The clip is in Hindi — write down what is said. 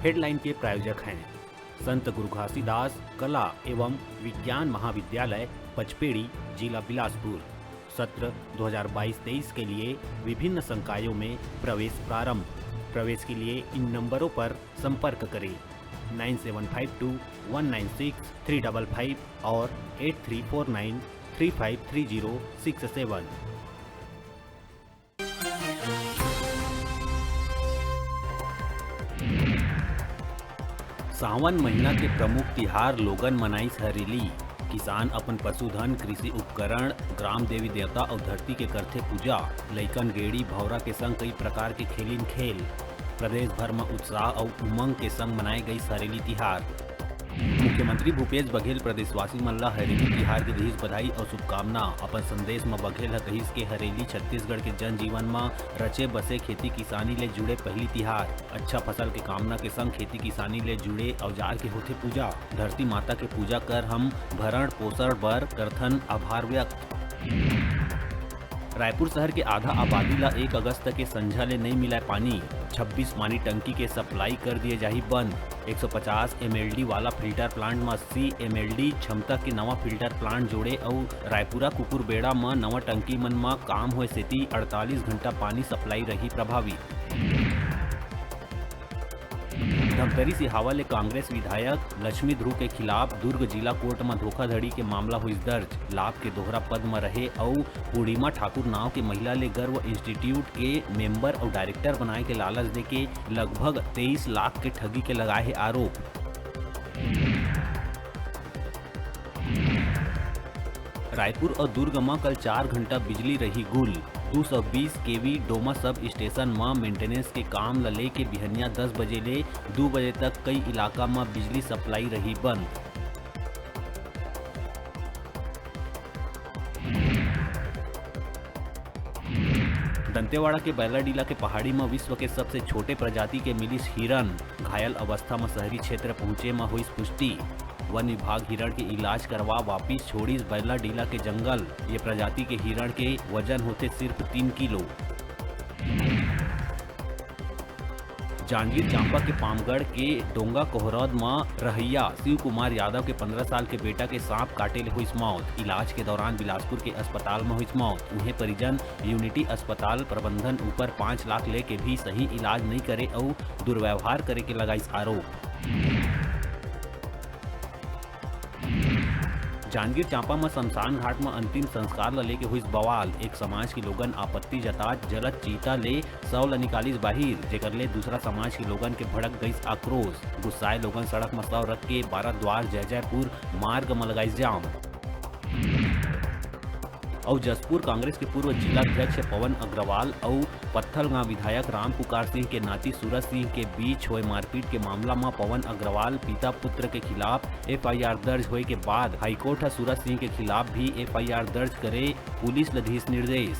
हेडलाइन के प्रायोजक हैं संत गुरु घासीदास कला एवं विज्ञान महाविद्यालय पचपेड़ी, जिला बिलासपुर। सत्र 2022-23 के लिए विभिन्न संकायों में प्रवेश प्रारंभ। प्रवेश के लिए इन नंबरों पर संपर्क करें 9752196355 और 8349353067। सावन महीना के प्रमुख तिहार लोगन मनाइस हरेली। किसान अपन पशुधन, कृषि उपकरण, ग्राम देवी देवता और धरती के करथे पूजा। लइकन गेड़ी भौरा के संग कई प्रकार के खेलिन खेल। प्रदेश भर में उत्साह और उमंग के संग मनाए गई हरेली तिहार। मुख्यमंत्री भूपेश बघेल प्रदेशवासी मन ला हरेली तिहार के दिहिस बधाई और शुभकामना। अपन संदेश में बघेल कहिस के हरेली छत्तीसगढ़ के जनजीवन में रचे बसे खेती किसानी ले जुड़े पहली तिहार। अच्छा फसल के कामना के संग खेती किसानी ले जुड़े औजार के होथे पूजा। धरती माता के पूजा कर हम भरण पोषण बर करथन आभार व्यक्त। रायपुर शहर के आधा आबादी ला 1 अगस्त के संझा ले नहीं मिला पानी। 26 पानी टंकी के सप्लाई कर दिए जाही बंद। 150 MLD वाला फिल्टर प्लांट में 80 MLD क्षमता के नवा फिल्टर प्लांट जोड़े और रायपुरा कुकुरबेड़ा में नवा टंकी मन में काम होए सेती 48 घंटा पानी सप्लाई रही प्रभावित। धमतरी सिहावा ले कांग्रेस विधायक लक्ष्मी ध्रुव के खिलाफ दुर्ग जिला कोर्ट में धोखाधड़ी के मामला हुई दर्ज। लाभ के दोहरा पद में रहे और पूर्णिमा ठाकुर नाव के महिला ले गर्व इंस्टीट्यूट के मेंबर और डायरेक्टर बनाए के लालच देके लगभग 23 लाख के ठगी के लगाए है आरोप। रायपुर और दुर्ग में कल 4 घंटा बिजली रही गुल। 220 kV डोमा सब स्टेशन में मेंटेनेंस के काम ल लेके बिहनिया 10 बजे ले 2 बजे तक कई इलाका में बिजली सप्लाई रही बंद। दंतेवाड़ा के बैलाडीला के पहाड़ी में विश्व के सबसे छोटे प्रजाति के मिलिस हिरन। घायल अवस्था में शहरी क्षेत्र पहुंचे में हुई पुष्टि। वन विभाग हिरण के इलाज करवा वापिस छोड़िस बैलाडीला के जंगल। ये प्रजाति के हिरण के वजन होते सिर्फ 3 किलो। जांजगीर चांपा के पामगढ़ के डोंगा कोहरौद में रहैया शिव कुमार यादव के 15 साल के बेटा के सांप काटे ले हुई मौत। इलाज के दौरान बिलासपुर के अस्पताल में हुई मौत। उन्हें परिजन यूनिटी अस्पताल प्रबंधन ऊपर 5 लाख लेके भी सही इलाज नहीं करे और दुर्व्यवहार करे के लगाइस आरोप। जांजगीर चांपा में शमशान घाट में अंतिम संस्कार ल लेके हुई बवाल। एक समाज के लोगन आपत्ति जतात जलत चीता ले शव ल निकालिस बाहिर, जेकर ले दूसरा समाज के लोगन के भड़क गईस आक्रोश। गुस्साए लोगन सड़क में शव रख के 12 द्वार जयजयपुर मार्ग में लगाइस जाम। और जसपुर कांग्रेस के पूर्व जिलाध्यक्ष पवन अग्रवाल और पत्थलगांव विधायक राम पुकार सिंह के नाती सूरज सिंह के बीच हुए मारपीट के मामला में पवन अग्रवाल पिता पुत्र के खिलाफ FIR दर्ज होए के बाद हाईकोर्ट सूरज सिंह के खिलाफ भी FIR दर्ज करे पुलिस ल दिस निर्देश।